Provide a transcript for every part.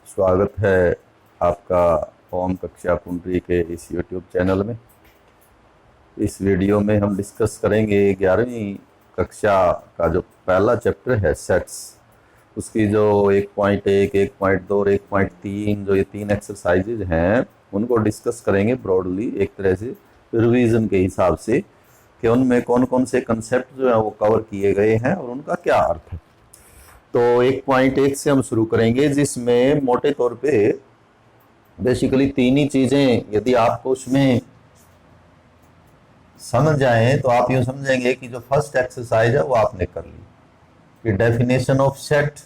स्वागत है आपका ओम कक्षा कुंडली के इस यूट्यूब चैनल में। इस वीडियो में हम डिस्कस करेंगे 11वीं कक्षा का जो पहला चैप्टर है सेट्स, उसकी जो 1.1, 1.2 और 1.3 जो ये 3 एक्सरसाइजेज हैं उनको डिस्कस करेंगे ब्रॉडली, एक तरह से रिवीजन के हिसाब से कि उनमें कौन कौन से कंसेप्ट जो है वो कवर किए गए हैं और उनका क्या अर्थ है। तो 1.1 से हम शुरू करेंगे, जिसमें मोटे तौर पे बेसिकली तीन ही चीजें यदि आपको उसमें समझ जाए तो आप यूं समझेंगे कि जो फर्स्ट एक्सरसाइज है वो आपने कर ली, कि डेफिनेशन ऑफ सेट।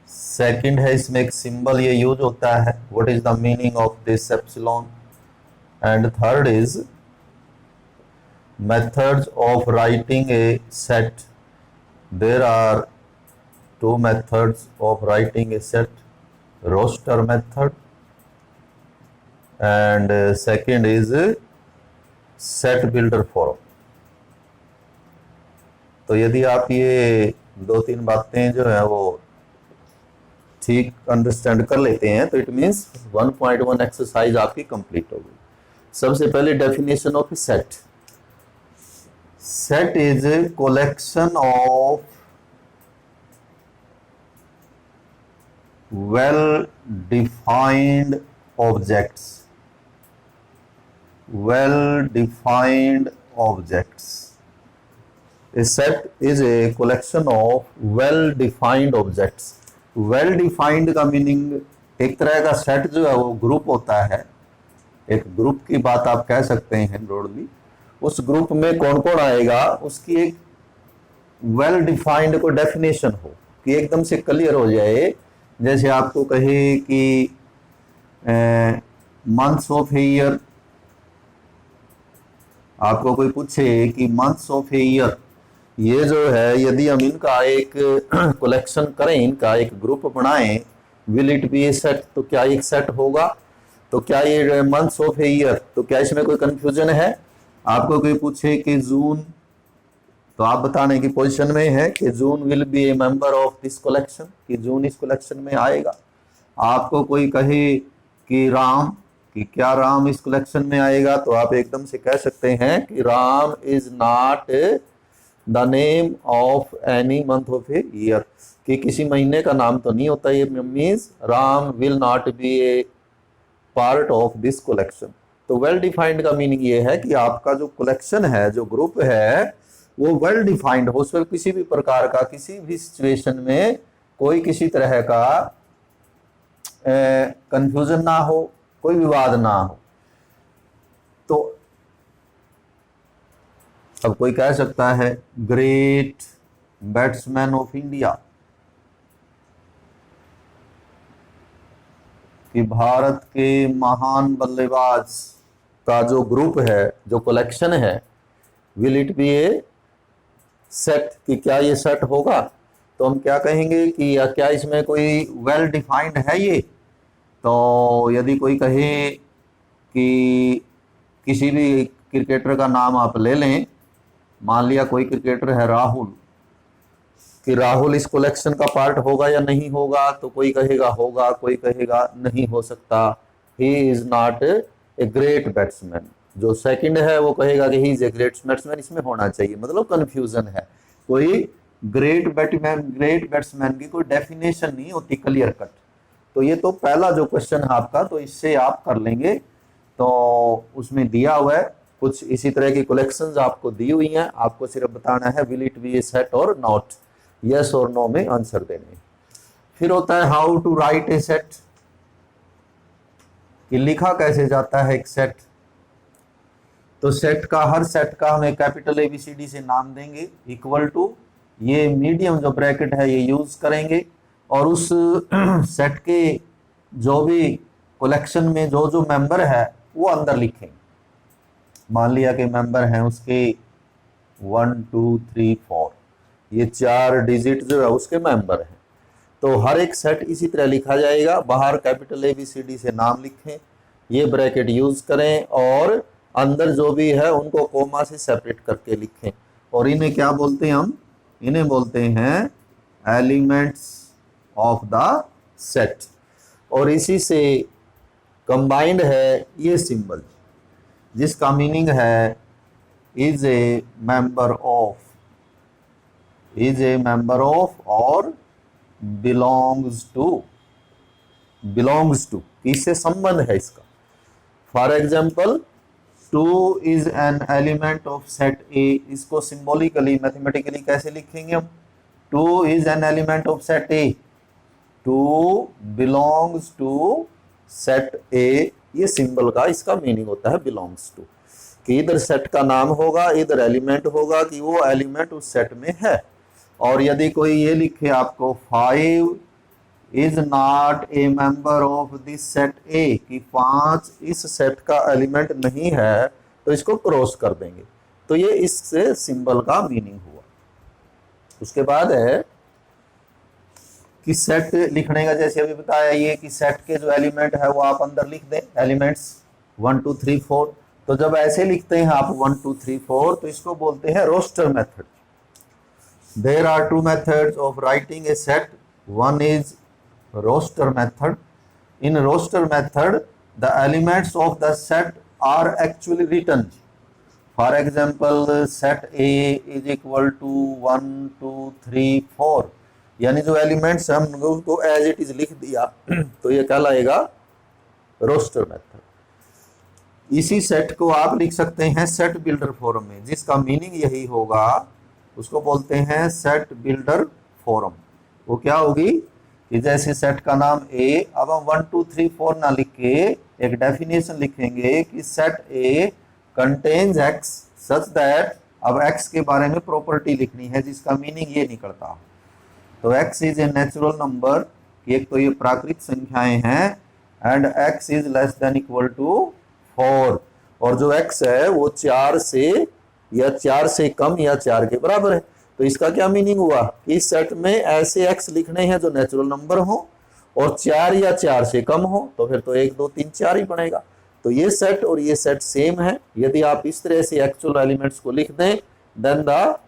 सेकंड है, इसमें एक सिंबल ये यूज होता है, what is the meaning of this epsilon. And third is methods of writing a set. There are two methods of writing a set, roster method and second is set builder form। तो यदि आप ये दो तीन बातें जो है वो ठीक अंडरस्टैंड कर लेते हैं तो इट मीन्स 1.1 एक्सरसाइज आपकी कंप्लीट होगी। सबसे पहले definition of set. Set is a collection of well-defined objects. Well-defined objects. A set is a collection of well-defined objects. Well-defined का मीनिंग एक तरह का सेट जो है वो ग्रुप होता है, एक ग्रुप की बात आप कह सकते हैं ब्रॉडली। उस ग्रुप में कौन कौन आएगा उसकी एक वेल डिफाइंड को डेफिनेशन हो, कि एकदम से क्लियर हो जाए। जैसे आपको कहे कि मंथ्स ऑफ ए ईयर, आपको कोई पूछे कि मंथ्स ऑफ ए ईयर ये जो है यदि हम इनका एक कलेक्शन करें, इनका एक ग्रुप बनाएं, will it be a set, तो क्या एक सेट होगा? तो क्या ये मंथ्स ऑफ ए ईयर, तो क्या इसमें कोई कंफ्यूजन है? आपको कोई पूछे कि जून, तो आप बताने की पोजीशन में है कि June will be a member of this collection, कि जून इस कलेक्शन में आएगा। आपको कोई कहे कि राम, कि क्या राम इस कलेक्शन में आएगा, तो आप एकदम से कह सकते हैं कि Ram is not the name of any month of a year, कि किसी महीने का नाम तो नहीं होता। ये means Ram will not be A part of this collection. तो वेल डिफाइंड का मीनिंग ये है कि आपका जो कलेक्शन है, जो ग्रुप है, वो वेल डिफाइंड हो, उसमें किसी भी प्रकार का, किसी भी सिचुएशन में कोई किसी तरह का कंफ्यूजन ना हो, कोई विवाद ना हो। तो अब कोई कह सकता है ग्रेट बैट्समैन ऑफ इंडिया, कि भारत के महान बल्लेबाज का जो ग्रुप है, जो कलेक्शन है, will it be a set, कि क्या ये सेट होगा? तो हम क्या कहेंगे कि क्या इसमें कोई वेल डिफाइंड है ये? तो यदि कोई कहे कि किसी भी क्रिकेटर का नाम आप ले लें, मान लिया कोई क्रिकेटर है राहुल, कि राहुल इस कलेक्शन का पार्ट होगा या नहीं होगा, तो कोई कहेगा होगा, कोई कहेगा नहीं हो सकता, he is not a great batsman. जो सेकंड है वो कहेगा कि he is a great batsman, इसमें होना चाहिए, मतलब कंफ्यूजन है। कोई ग्रेट बैट्समैन की कोई डेफिनेशन नहीं होती क्लियर कट। तो ये तो पहला जो क्वेश्चन है आपका, तो इससे आप कर लेंगे। तो उसमें दिया हुआ है कुछ इसी तरह की कलेक्शंस आपको दी हुई हैं, आपको सिर्फ बताना है will it be a set और नॉट, यस और नो में आंसर देने। फिर होता है how to write a set, कि लिखा कैसे जाता है एक सेट। तो सेट का, हर सेट का हम एक कैपिटल ABCD से नाम देंगे, इक्वल टू, ये मीडियम जो ब्रैकेट है ये यूज करेंगे, और उस सेट के जो भी कलेक्शन में जो जो मेंबर है वो अंदर लिखेंगे। मान लिया कि मेंबर हैं उसके 1 2 3 4, ये 4 डिजिट जो है उसके मेंबर हैं। तो हर एक सेट इसी तरह लिखा जाएगा, बाहर कैपिटल ABCD से नाम लिखें, ये ब्रैकेट यूज करें, और अंदर जो भी है उनको कोमा से सेपरेट करके लिखें। और इन्हें क्या बोलते हैं हम? इन्हें बोलते हैं एलिमेंट्स ऑफ द सेट। और इसी से कंबाइंड है ये सिंबल जिसका मीनिंग है is a member of, is a member of और बिलोंग्स टू, बिलोंग्स टू किससे संबंध है इसका। For example 2 is an element of set A, इसको सिंबॉलिकली मैथमेटिकली कैसे लिखेंगे हम, 2 is an element of set A, 2 belongs to set A, ये सिंबल का इसका मीनिंग होता है बिलोंग्स टू, कि इधर सेट का नाम होगा इधर एलिमेंट होगा कि वो एलिमेंट उस सेट में है। और यदि कोई ये लिखे आपको 5 is not a member of this set ए, कि 5 इस सेट का एलिमेंट नहीं है, तो इसको क्रॉस कर देंगे। तो ये इससे सिंबल का मीनिंग हुआ। उसके बाद है कि सेट लिखने का, जैसे अभी बताया ये कि सेट के जो एलिमेंट है वो आप अंदर लिख दें, एलिमेंट्स 1 2 3 4। तो जब ऐसे लिखते हैं आप 1 2 3 4 तो इसको बोलते हैं roster method. There are 2 methods of writing a set, one is roster method. In roster method the elements of the set are actually written. For example set A is equal to 1 2 3 4, यानी जो elements हम उसको as it is लिख दिया तो ये कहलाएगा roster method. इसी सेट को आप लिख सकते हैं सेट बिल्डर फॉर्म में, जिसका मीनिंग यही होगा, उसको बोलते हैं सेट बिल्डर फॉर्म। वो क्या होगी कि जैसे सेट का नाम ए, अब हम 1 2 3 4 ना लिख के एक डेफिनेशन लिखेंगे कि set A contains x such that, अब एक्स के बारे में प्रॉपर्टी लिखनी है जिसका मीनिंग ये निकलता। तो x is a natural number, कि एक तो ये प्राकृतिक संख्याएं हैं, and x is less than equal to 4, और जो एक्स है वो 4 से या 4 से कम या 4 के बराबर है। तो इसका क्या मीनिंग हुआ कि इस सेट में ऐसे एक्स लिखने हैं जो नेचुरल नंबर हो और 4 या 4 से कम हो, तो फिर तो 1 2 3 4 ही बनेगा। तो ये सेट और ये सेट सेम है। यदि आप इस तरह से एक्चुअल एलिमेंट्स को लिख दें then the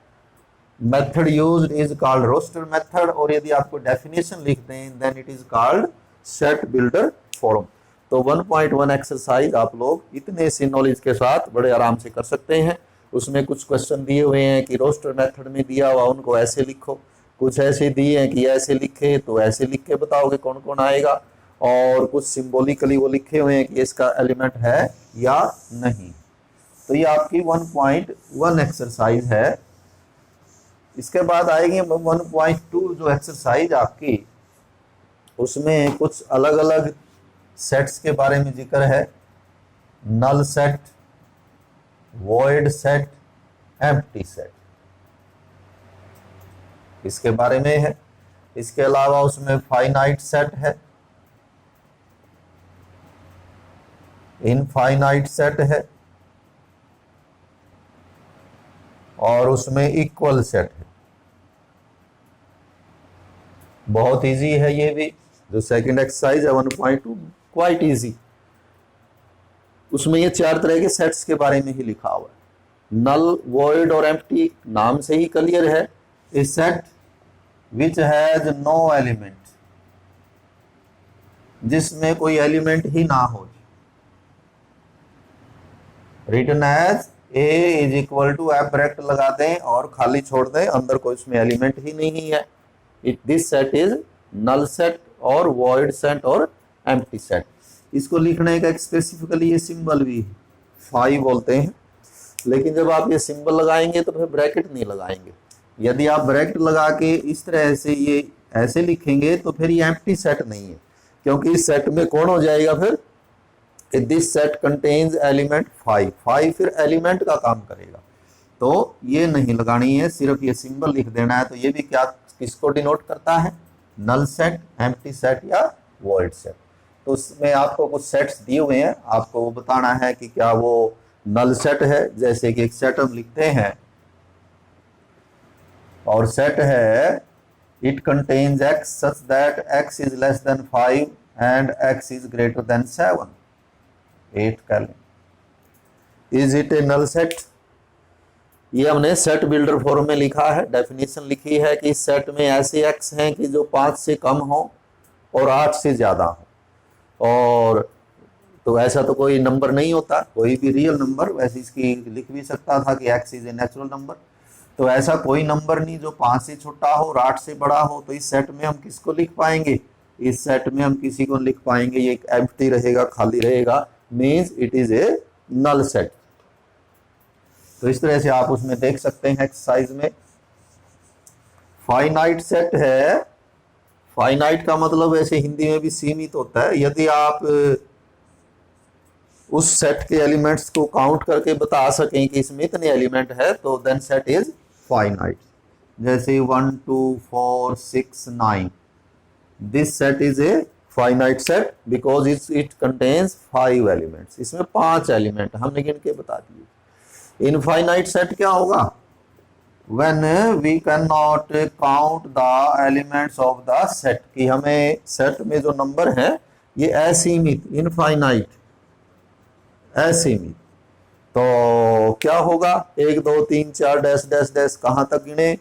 method used is called roster method, और यदि आपको डेफिनेशन लिख दें then it is called set builder form. तो 1.1 एक्सरसाइज आप लोग इतने सी नॉलेज के साथ बड़े आराम से कर सकते हैं। उसमें कुछ क्वेश्चन दिए हुए हैं कि रोस्टर मेथड में दिया हुआ उनको ऐसे लिखो, कुछ ऐसे दिए हैं कि ऐसे लिखे, तो ऐसे लिख के बताओगे कौन कौन आएगा, और कुछ सिंबॉलिकली वो लिखे हुए हैं कि इसका एलिमेंट है या नहीं। तो ये आपकी 1.1 एक्सरसाइज है। इसके बाद आएगी 1.2 जो एक्सरसाइज आपकी, उसमें कुछ अलग अलग सेट्स के बारे में जिक्र है, null set, void set, empty set, इसके बारे में है। इसके अलावा उसमें फाइनाइट सेट है, इनफाइनाइट सेट है, और उसमें इक्वल सेट है। बहुत इजी है ये भी, जो सेकंड एक्सरसाइज है 1.2 क्वाइट इजी। उसमें ये 4 तरह के सेट्स के बारे में ही लिखा हुआ है। नल, वॉइड और एम्प्टी नाम से ही क्लियर है। A set which has no element, जिसमें कोई एलिमेंट ही ना हो, written as A is equal to F bracket लगा दें और खाली छोड़ दें, अंदर कोई उसमें एलिमेंट ही नहीं है। This set is null set और वॉइड सेट और एम्प्टी सेट। इसको लिखने का एक स्पेसिफिकली ये सिंबल भी है, फाई बोलते हैं, लेकिन जब आप ये सिंबल लगाएंगे तो फिर ब्रैकेट नहीं लगाएंगे। यदि आप ब्रैकेट लगा के इस तरह से ये ऐसे लिखेंगे तो फिर ये एम्प्टी सेट नहीं है, क्योंकि इस सेट में कौन हो जाएगा फिर, दिस सेट कंटेन्स एलिमेंट 5 फिर एलिमेंट का काम करेगा। तो ये नहीं लगानी है, सिर्फ ये सिंबल लिख देना है। तो ये भी क्या किसको डिनोट करता है, नल सेट, एम्प्टी सेट या वॉइड सेट। तो उसमें आपको कुछ सेट्स दिए हुए हैं, आपको वो बताना है कि क्या वो नल सेट है। जैसे कि एक सेट हम लिखते हैं और सेट है it contains x such that x is less than 5 and x is greater than 7, 8 कर लें। Is it a null set, ये हमने सेट बिल्डर फॉर्म में लिखा है। डेफिनेशन लिखी है कि इस सेट में ऐसे एक्स हैं कि जो 5 से कम हो और 8 से ज़्यादा हो। और तो ऐसा तो कोई नंबर नहीं होता, कोई भी रियल नंबर, वैसे इसकी लिख भी सकता था कि x is a natural number. तो ऐसा कोई नंबर नहीं जो 5 से छोटा हो और 8 से बड़ा हो। तो इस सेट में हम किसको लिख पाएंगे? इस सेट में हम किसी को लिख पाएंगे, ये एक एम्प्टी रहेगा, खाली रहेगा, means it is a null set. तो इस तरह से आप उसमें देख सकते हैं एक्सरसाइज में। फाइनाइट सेट है, फाइनाइट का मतलब वैसे हिंदी में भी सीमित होता है। यदि आप उस सेट के एलिमेंट्स को काउंट करके बता सकें कि इसमें इतने एलिमेंट है, तो देन सेट इज फाइनाइट। जैसे 1 2 4 6 9, this set is a finite set because it contains 5 elements. इसमें 5 एलिमेंट हमने गिन के बता दिए। इनफाइनाइट सेट क्या होगा? when we cannot count the elements of the set, कि हमें सेट में जो नंबर है ये असीमित, इनफाइनाइट, असीमित। तो क्या होगा? 1 2 3 4 डैश डैश डैश, कहाँ तक गिने?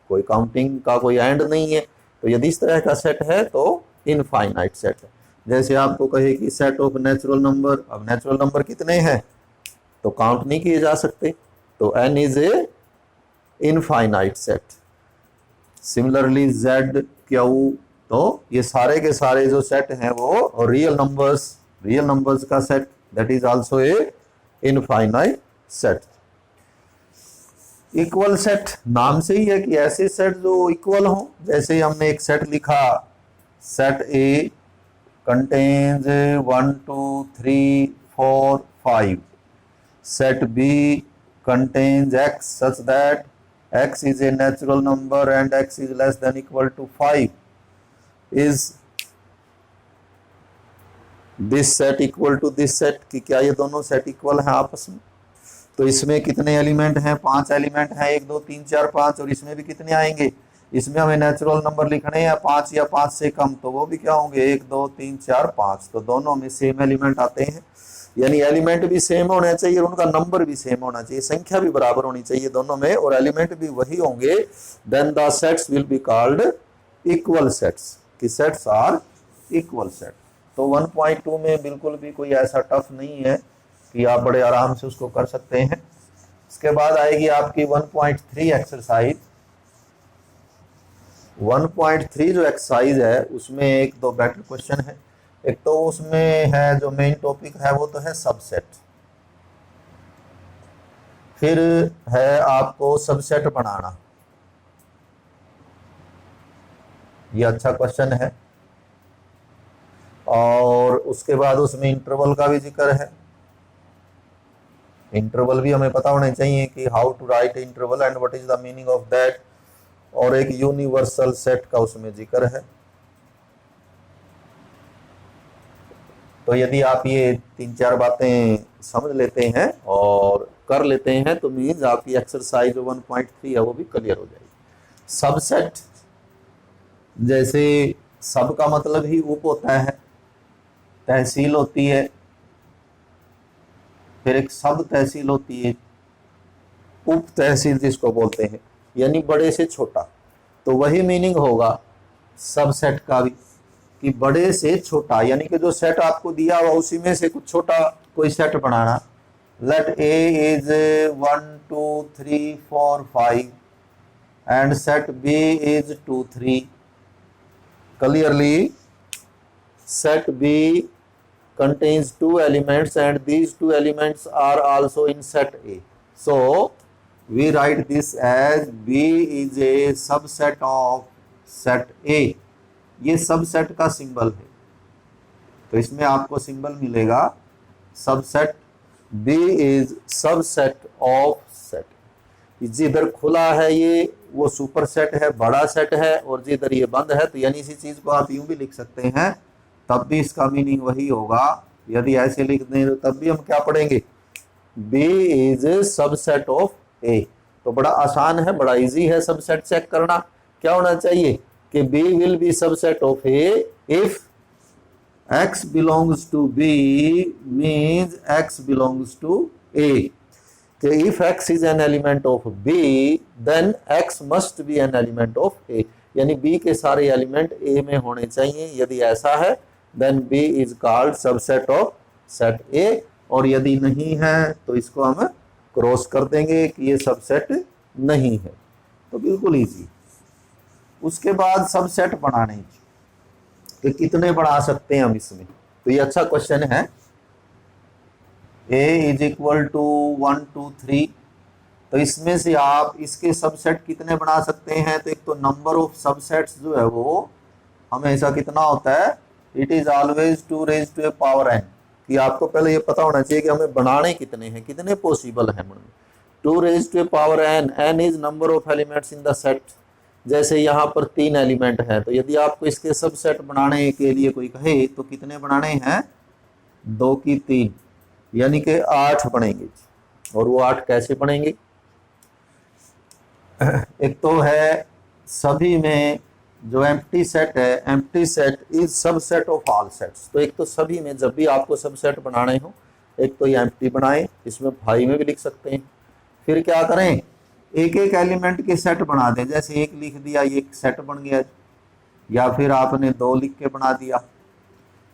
कोई काउंटिंग का कोई एंड नहीं है। तो यदि इस तरह का सेट है तो इनफाइनाइट सेट है। जैसे आपको कहे कि सेट ऑफ नेचुरल नंबर, अब नेचुरल नंबर कितने हैं तो काउंट नहीं किए जा सकते, तो n is a infinite set. Similarly z q, तो ये सारे के सारे जो सेट हैं वो रियल नंबर्स का set, that is also a infinite set. Equal set नाम से ही है कि ऐसे सेट जो इक्वल हों। जैसे हमने एक सेट लिखा, set A contains 1 2 3 4 5, set B contains x such that x is a natural number and x is less than equal to 5, is this set equal to this set, कि क्या ये दोनों सेट इक्वल हैं आपस में? तो इसमें कितने एलिमेंट हैं? 5 एलिमेंट हैं, 1 2 3 4 5। और इसमें भी कितने आएंगे? इसमें हमें नेचुरल नंबर लिखने हैं 5 या 5 से कम, तो वो भी क्या होंगे? 1 2 3 4 5। तो दोनों में सेम एलिमेंट आते हैं, यानी एलिमेंट भी सेम होना चाहिए और उनका नंबर भी सेम होना चाहिए, संख्या भी बराबर होनी चाहिए दोनों में, और एलिमेंट भी वही होंगे। Then the sets will be called equal sets, कि सेट्स आर इक्वल सेट। तो 1.2 में बिल्कुल भी कोई ऐसा टफ नहीं है कि आप बड़े आराम से उसको कर सकते हैं। इसके बाद आएगी आपकी 1.3 एक्सरसाइज। 1.3 जो एक्सरसाइज है उसमें 1-2 बेटर क्वेश्चन है। एक तो उसमें है जो मेन टॉपिक है वो तो है सबसेट, फिर है आपको सबसेट बनाना, ये अच्छा क्वेश्चन है। और उसके बाद उसमें इंटरवल का भी जिक्र है। इंटरवल भी हमें पता होने चाहिए कि how to write interval and what is the meaning of that. और एक यूनिवर्सल सेट का उसमें जिक्र है। तो यदि आप ये 3-4 बातें समझ लेते हैं और कर लेते हैं तो मीन्स आपकी एक्सरसाइज 1.3 है वो भी क्लियर हो जाएगी। सबसेट, जैसे सब का मतलब ही उप होता है, तहसील होती है, फिर एक सब तहसील होती है, उप तहसील जिसको बोलते हैं, यानी बड़े से छोटा। तो वही मीनिंग होगा सबसेट का भी, कि बड़े से छोटा, यानी कि जो सेट आपको दिया हुआ उसी में से कुछ छोटा कोई सेट बनाना। Let A is 1 2 3 4 5 and set B is 2 3। Clearly set B contains 2 elements and these 2 elements are also in set A. So we write this as B is a subset of set A. ये subset का symbol है, तो इसमें आपको symbol मिलेगा subset. B is subset of set. जिधर खुला है ये वो सुपर सेट है, बड़ा सेट है, और जिधर ये बंद है, तो यानी इसी चीज को आप यूं भी लिख सकते हैं, तब भी इसका मीनिंग वही होगा। यदि ऐसे लिख दें तो तब भी हम क्या पढ़ेंगे? B is subset of A। तो बड़ा आसान है, बड़ा इजी है सबसेट चेक करना। क्या होना चाहिए कि B will be subset of A if X belongs to B means X belongs to A। If X is an element of B, then X must be an element of A। यानी B के सारे element ए में होने चाहिए। यदि ऐसा है then B is called subset of set A, और यदि नहीं है तो इसको हम क्रॉस कर देंगे कि ये सबसेट नहीं है। तो बिल्कुल इजी। उसके बाद सबसेट बनाने कि कितने बना सकते हैं हम इसमें, तो ये अच्छा क्वेश्चन है। a इज इक्वल टू 1 2 3, तो इसमें से आप इसके सबसेट कितने बना सकते हैं। तो एक तो नंबर ऑफ सबसेट्स जो है वो हमेशा कितना होता है, it is always 2 raise to a power n, कि आपको पहले ये पता होना चाहिए कि हमें बनाने कितने हैं, कितने पॉसिबल हैं। 2 raise to a power n, n is number of elements in the set. जैसे यहाँ पर 3 एलिमेंट हैं, तो यदि आपको इसके सबसेट बनाने के लिए कोई कहे तो कितने बनाने हैं, 2 की 3, यानी कि 8 बनेंगे। और वो 8 कैसे बनेंगे, एक तो है सभी में जो एम्प्टी सेट है, empty set is subset of all sets. तो एक तो सभी में जब भी आपको सबसेट बनाने हो, एक तो ये एम्प्टी बनाएं, इसमें 5 में भी लिख सकते हैं। फिर क्या करें, एक एक एलिमेंट के सेट बना दें। जैसे 1 लिख दिया, ये एक सेट बन गया, या फिर आपने 2 लिख के बना दिया,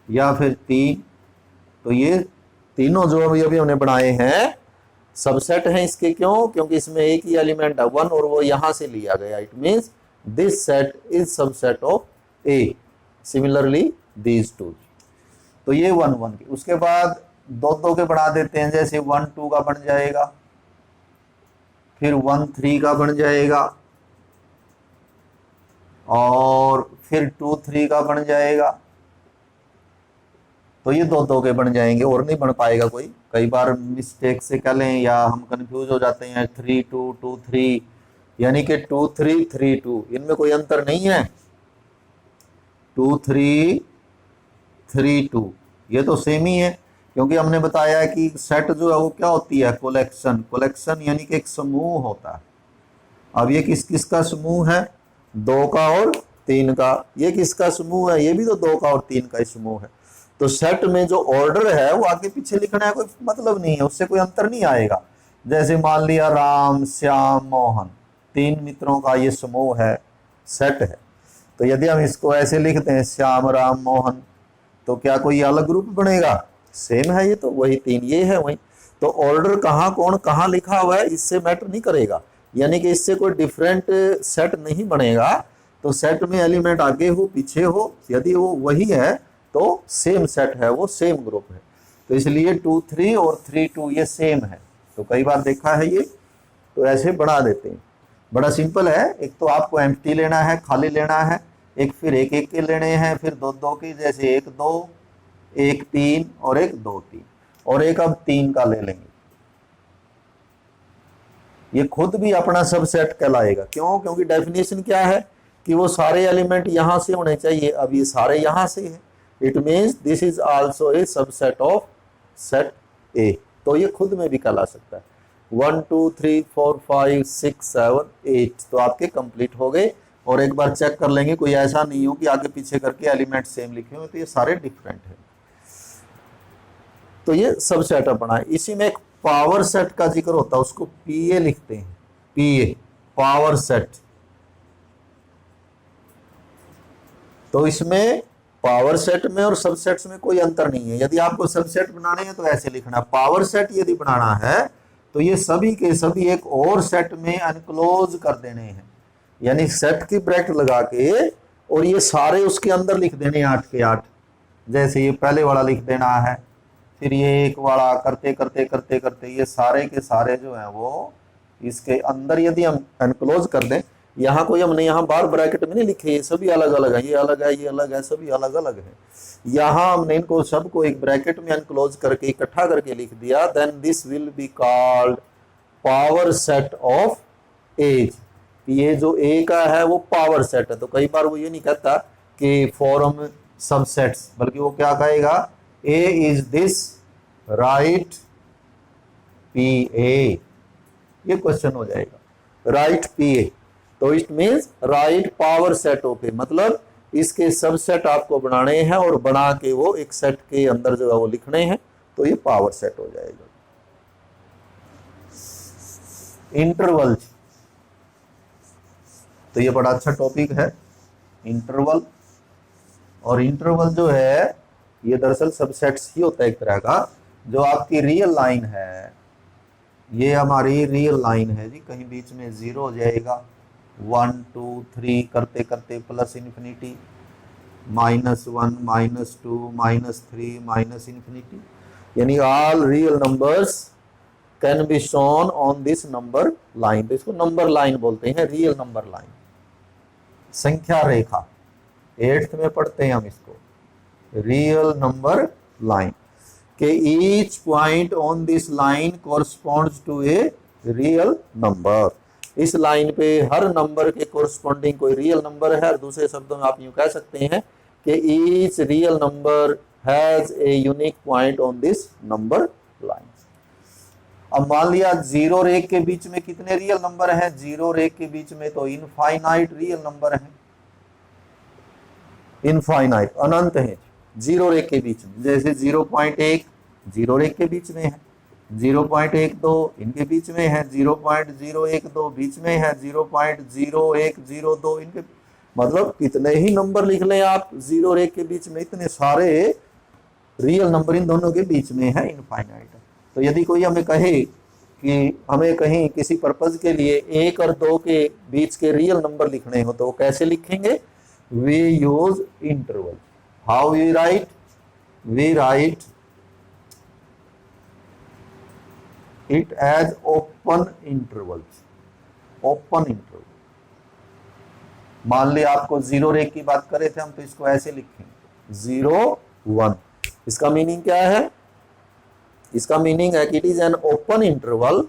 या फिर 3। तो ये तीनों जो अभी हमने बनाए हैं सबसेट हैं इसके। क्यों, क्योंकि इसमें एक ही एलिमेंट है 1 और वो यहां से लिया गया। It means this set is subset of A, similarly these two. तो ये 1 1 के। उसके बाद 2 2 के बना देते हैं। जैसे 1 2 का बन जाएगा, फिर 1 3 का बन जाएगा, और फिर 2 3 का बन जाएगा। तो ये 2 2 के बन जाएंगे, और नहीं बन पाएगा कोई। कई बार मिस्टेक से कर लें या हम कंफ्यूज हो जाते हैं। 3 2 2 3, यानी कि 2 3 3 2, इनमें कोई अंतर नहीं है। 2 3 3 2 ये तो सेम ही है, क्योंकि हमने बताया कि सेट जो है वो क्या होती है, कलेक्शन। कलेक्शन यानी कि एक समूह होता है। अब ये किस किस का समूह है, 2 का और 3 का। ये किसका समूह है, ये भी तो 2 का और 3 का ही समूह है। तो सेट में जो ऑर्डर है वो आगे पीछे लिखना है, कोई मतलब नहीं है, उससे कोई अंतर नहीं आएगा। जैसे मान लिया राम श्याम मोहन, 3 मित्रों का ये समूह है, सेट है। तो यदि हम इसको ऐसे लिखते हैं श्याम राम मोहन, तो क्या कोई अलग ग्रुप बनेगा, सेम है, ये तो वही 3 ये है वही। तो ऑर्डर कहाँ कौन कहाँ लिखा हुआ है इससे मैटर नहीं करेगा, यानी कि इससे कोई डिफरेंट सेट नहीं बनेगा। तो सेट में एलिमेंट आगे हो पीछे हो, यदि वो वही है तो सेम सेट है, वो सेम ग्रुप है। तो इसलिए 2 3 और 3 2 ये सेम है। तो कई बार देखा है ये, तो ऐसे बना देते हैं। बड़ा सिंपल है। एक तो आपको एम्प्टी लेना है, खाली लेना है, एक फिर एक एक के लेने हैं, फिर 2 2 के, जैसे 1 2 1 3 और 1 2 3, और एक अब 3 का ले लेंगे। ये खुद भी अपना सबसेट कहलाएगा। क्यों, क्योंकि डेफिनेशन क्या है कि वो सारे एलिमेंट यहां से होने चाहिए। अब ये सारे यहां से है, it means this is also a subset of set ए। तो ये खुद में भी कहला सकता है। 1 2 3 4 5 6 7 8, तो आपके कंप्लीट हो गए। और एक बार चेक कर लेंगे, कोई ऐसा नहीं हो कि आगे पीछे करके एलिमेंट सेम लिखे हुए, तो ये सारे डिफरेंट है। तो ये सब सेटअप बना है। इसी में एक पावर सेट का जिक्र होता है, उसको पीए लिखते हैं, पीए पावर सेट। तो इसमें पावर सेट में और सबसेट्स में कोई अंतर नहीं है। यदि आपको सबसेट बनाने हैं तो ऐसे लिखना। पावर सेट यदि बनाना है तो ये सभी के सभी एक और सेट में अनक्लोज कर देने हैं, यानी सेट की ब्रैकेट लगा के और ये सारे उसके अंदर लिख देने 8 के 8। जैसे ये पहले वाला लिख देना है, फिर ये एक वाला, करते करते करते करते ये सारे के सारे जो हैं वो इसके अंदर यदि हम अनक्लोज कर दें। यहाँ कोई हमने यहाँ बार ब्रैकेट में नहीं लिखे, ये सभी अलग अलग है, ये अलग है, ये अलग है, सभी अलग अलग है। यहाँ हमने इनको सबको एक ब्रैकेट में अनक्लोज करके इकट्ठा करके लिख दिया। Then this will be called power set of A's. ये जो ए का है वो पावर सेट है। तो कई बार वो ये नहीं कहता कि फॉर्म सबसेट्स, बल्कि वो क्या कहेगा, A is this right P A. ये क्वेश्चन हो जाएगा, राइट पी ए। तो it means right power set of A, मतलब इसके सबसेट आपको बनाने हैं और बना के वो एक सेट के अंदर जो है वो लिखने हैं, तो ये पावर सेट हो जाएगा। इंटरवल, तो ये बड़ा अच्छा टॉपिक है। इंटरवल। और इंटरवल जो है ये दरअसल सबसेट्स ही होता है एक तरह का। जो आपकी रियल लाइन है, ये हमारी रियल लाइन है जी, कहीं बीच में जीरो हो जाएगा, 1 2 3 करते करते प्लस इन्फिनिटी, -1 -2 -3 माइनस इन्फिनिटी, यानी all real numbers can be shown on this number line. तो इसको नंबर लाइन बोलते हैं, रियल नंबर लाइन, संख्या रेखा। 8th में पढ़ते हैं हम इसको, रियल नंबर लाइन के each point on this line corresponds to a real number. इस लाइन पे हर नंबर के कोरस्पॉन्डिंग कोई रियल नंबर है। और दूसरे शब्दों में आप यूं कह सकते हैं कि each real number has a unique point on this number line. अब मान लिया 0 और 1 के बीच में कितने रियल नंबर हैं? 0 और 1 के बीच में तो इनफाइनाइट रियल नंबर हैं, इनफाइनाइट, अनंत है 0 और 1 के बीच में। जैसे 0.1 0 और 1 के बीच में है, 0.12 इनके बीच में है, 0.012 बीच में है, 0.0102 इनके, मतलब कितने ही नंबर लिख लें आप 0 और 1 के बीच में, इतने सारे रियल नंबर इन दोनों के बीच में है, इनफाइनाइट। तो यदि कोई हमें कहे कि हमें कहीं किसी पर्पज के लिए 1 और 2 के बीच के रियल नंबर लिखने हो तो वो कैसे लिखेंगे? We use interval. How we write? We write it as open intervals. Open interval. मान लिया आपको 0 और 1 की बात करे थे हम, तो इसको ऐसे लिखेंगे 0 1। इसका मीनिंग क्या है? इसका मीनिंग है कि it is an open interval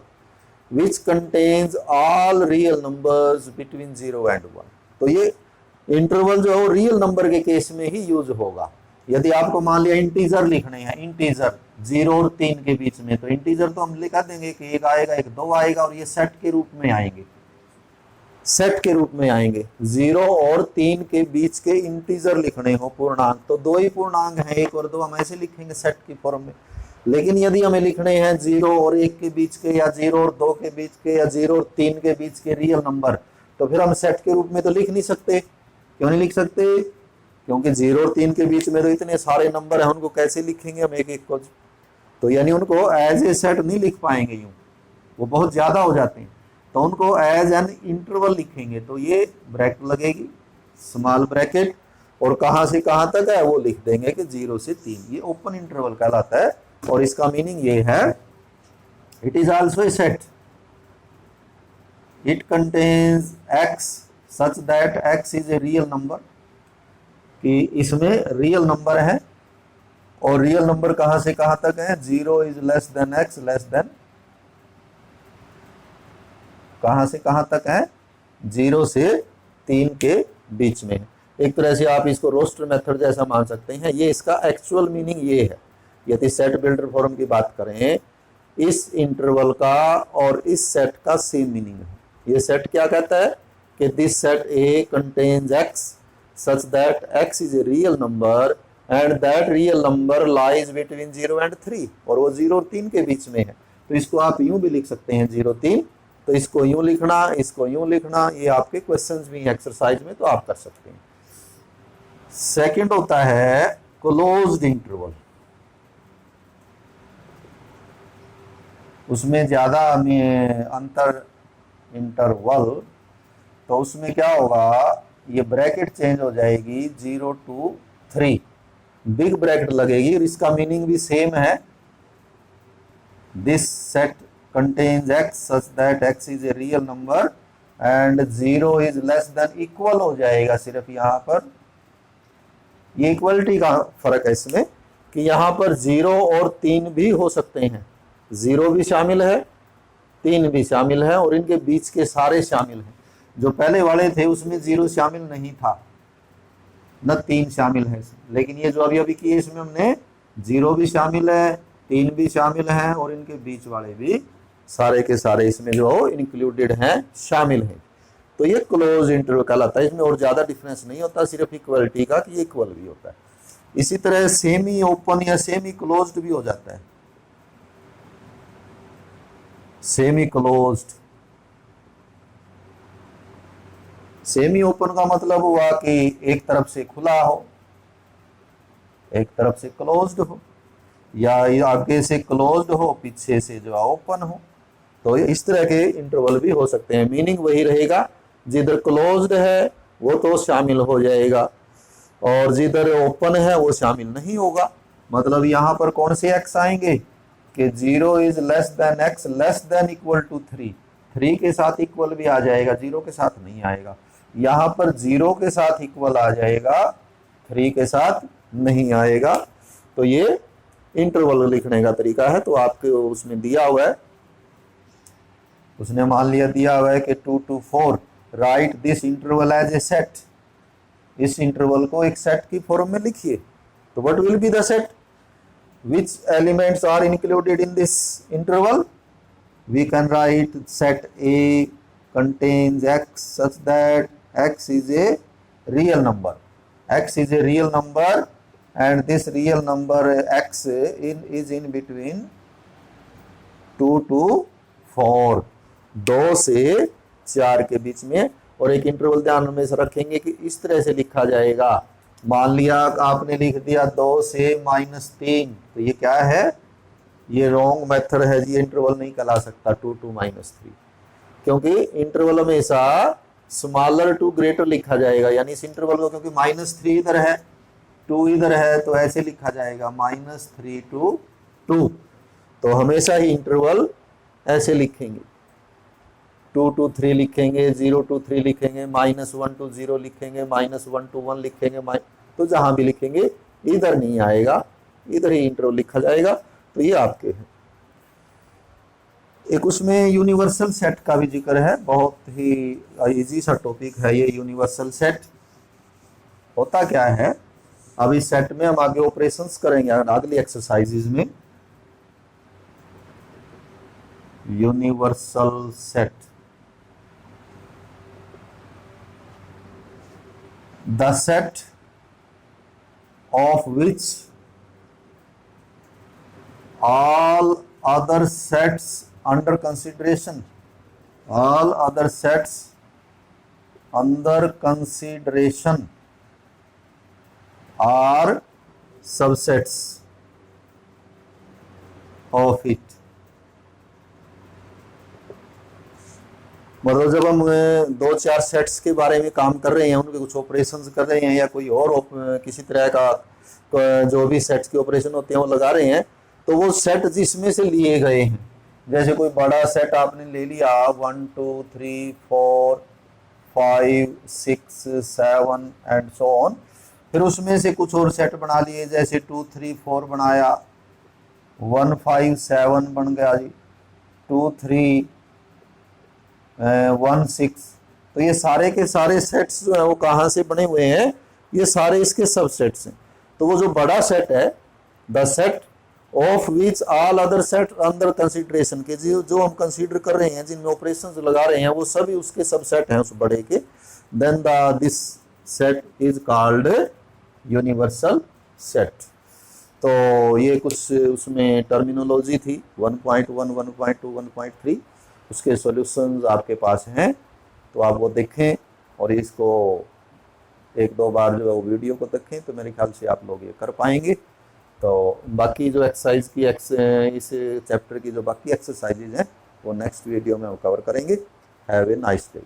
which contains all real numbers between 0 and 1। तो ये इंटरवल जो है वो रियल नंबर के केस में ही यूज होगा। यदि आपको मान लिया इंटीजर लिखने हैं, इंटीजर 0 और 3 के बीच में, तो इंटीजर तो हम लिखा देंगे कि 1 आएगा, 1 2 आएगा, और ये सेट के रूप में आएंगे, सेट के रूप में आएंगे। 0 और 3 के बीच के इंटीजर लिखने हो पूर्णांक, तो 2 ही पूर्णांक हैं, 1 और 2, हम ऐसे लिखेंगे सेट की फॉर्म में। लेकिन यदि हमें लिखने हैं 0 और 1 के बीच के, या 0 और 2 के बीच के, या 0 और 3 के बीच के रियल नंबर, तो फिर हम सेट के रूप में तो लिख नहीं सकते। क्यों नहीं लिख सकते? क्योंकि 0 और 3 के बीच में तो इतने सारे नंबर हैं, उनको कैसे लिखेंगे हम एक एक को? तो यानी उनको एज ए सेट नहीं लिख पाएंगे, यूं वो बहुत ज्यादा हो जाते हैं, तो उनको एज एन इंटरवल लिखेंगे। तो ये ब्रैकेट लगेगी, स्मॉल ब्रैकेट, और कहां से कहां तक है वो लिख देंगे कि 0 से 3, ये ओपन इंटरवल कहलाता है। और इसका मीनिंग ये है, it is also a set, it contains x such that x is a real number, कि इसमें रियल नंबर है, और रियल नंबर कहां से कहां तक है? 0 is less then x less than, कहां से कहां तक है? 0 से 3 के बीच में। एक तरह से आप इसको रोस्टर मेथड जैसा मान सकते हैं। ये इसका एक्चुअल मीनिंग ये है। यदि सेट बिल्डर फॉर्म की बात करें, इस इंटरवल का और इस सेट का सेम मीनिंग है। ये सेट क्या कहता है कि this set A contains x such that x is a real number and that real number lies between 0 and 3, और वो 0 और 3 के बीच में है। तो इसको आप यूं भी लिख सकते हैं 0 3, तो इसको यूं लिखना, इसको यूं लिखना, ये आपके क्वेश्चंस भी हैं एक्सरसाइज में, तो आप कर सकते हैं। सेकंड होता है क्लोज्ड इंटरवल। उसमें ज्यादा अंतर इंटरवल, तो उसमें क्या होगा, ये ब्रैकेट चेंज हो जाएगी 0 to 3, बिग ब्रैकेट लगेगी, और इसका मीनिंग भी सेम है। This set contains x such that x is a real number and 0 is less than, equal हो जाएगा। सिर्फ यहाँ पर ये इक्वलिटी का फर्क है इसमें, कि यहाँ पर 0 और 3 भी हो सकते हैं, 0 भी शामिल है, 3 भी शामिल है, और इनके बीच के सारे शामिल हैं। जो पहले वाले थे उसमें 0 शामिल नहीं था, न 3 शामिल है, लेकिन ये जो अभी अभी किए इसमें हमने 0 भी शामिल है, 3 भी शामिल है, और इनके बीच वाले भी सारे के सारे इसमें जो इंक्लूडेड हैं, शामिल हैं। तो ये क्लोज इंटरवल कहलाता है। इसमें और ज्यादा डिफरेंस नहीं होता, सिर्फ इक्वलिटी का, कि ये इक्वल भी होता है। इसी तरह सेमी ओपन या सेमी क्लोज्ड भी हो जाता है। सेमी क्लोज्ड, सेमी ओपन का मतलब हुआ कि एक तरफ से खुला हो, एक तरफ से क्लोज्ड हो, या आगे से क्लोज्ड हो, पीछे से जो ओपन हो। तो इस तरह के इंटरवल भी हो सकते हैं। मीनिंग वही रहेगा, जिधर क्लोज्ड है वो तो शामिल हो जाएगा, और जिधर ओपन है वो शामिल नहीं होगा। मतलब यहाँ पर कौन से एक्स आएंगे कि 0 is less than x less than equal to 3, 3 के साथ इक्वल भी आ जाएगा, 0 के साथ नहीं आएगा। यहाँ पर 0 के साथ इक्वल आ जाएगा, 3 के साथ नहीं आएगा। तो ये इंटरवल लिखने का तरीका है। तो आपके उसमें दिया हुआ है, उसने मान लिया दिया हुआ है कि 2 to 4 write this interval as a set. इस इंटरवल को एक सेट की फॉर्म में लिखिए। तो what will be the set? Which elements are included in this interval? We can write set A contains x such that x is a real number. X is a real number, and this real number x is in between 2 to 4, 2 से 4 के बीच में। और एक interval ध्यान में से रखेंगे कि इस तरह से लिखा जाएगा। मान लिया आपने लिख दिया 2 से -3, तो ये क्या है? ये रॉन्ग मेथड है जी, इंटरवल नहीं कहला सकता 2 to -3, क्योंकि इंटरवल हमेशा स्मॉलर टू ग्रेटर लिखा जाएगा। यानी इस इंटरवल को, क्योंकि -3 इधर है, 2 इधर है, तो ऐसे लिखा जाएगा -3 to 2। तो हमेशा ही इंटरवल ऐसे लिखेंगे, 2 to 3 लिखेंगे, 0 to 3 लिखेंगे, -1 to 0 लिखेंगे, -1 to 1 लिखेंगे। तो जहां भी लिखेंगे इधर नहीं आएगा, इधर ही इंटरवल लिखा जाएगा। तो ये आपके हैं। एक उसमें यूनिवर्सल सेट का भी जिक्र है, बहुत ही इजी सा टॉपिक है ये यूनिवर्सल सेट। होता क्या है, अब इस सेट में हम आगे ऑपरेशंस करेंगे अगली एक्सरसाइजेज में। Universal set, the set of which all other sets under consideration, all other sets under consideration are subsets of it। मतलब जब हम 2-4 सेट्स के बारे में काम कर रहे हैं, उनके कुछ ऑपरेशंस कर रहे हैं, या कोई और किसी तरह का जो भी सेट्स के ऑपरेशन होते हैं वो लगा रहे हैं, तो वो सेट जिसमें से लिए गए हैं, जैसे कोई बड़ा सेट आपने ले लिया 1 2 3 4 5 6 7 एंड सो ऑन, फिर उसमें से कुछ और सेट बना लिए, जैसे 2 3 4 बनाया, 1 5 7 बन गया जी, 2 3 1 6। तो ये सारे के सारे सेट्स जो है वो कहाँ से बने हुए हैं? ये सारे इसके सबसेट्स हैं। तो वो जो बड़ा सेट है, the set of which all other set under consideration के, जो हम कंसीडर कर रहे हैं, जिनमें ऑपरेशंस लगा रहे हैं, वो सभी उसके सबसेट हैं उस बड़े के। Then this set is called universal set. तो ये कुछ उसमें टर्मिनोलॉजी थी 1.1 1.2 1.3, उसके सॉल्यूशंस आपके पास हैं, तो आप वो देखें और इसको 1-2 बार जो है वो वीडियो को देखें, तो मेरे ख्याल से आप लोग ये कर पाएंगे। तो बाकी जो एक्सरसाइज की इस चैप्टर की जो बाकी एक्सरसाइजेज हैं वो नेक्स्ट वीडियो में कवर करेंगे। Have a nice day.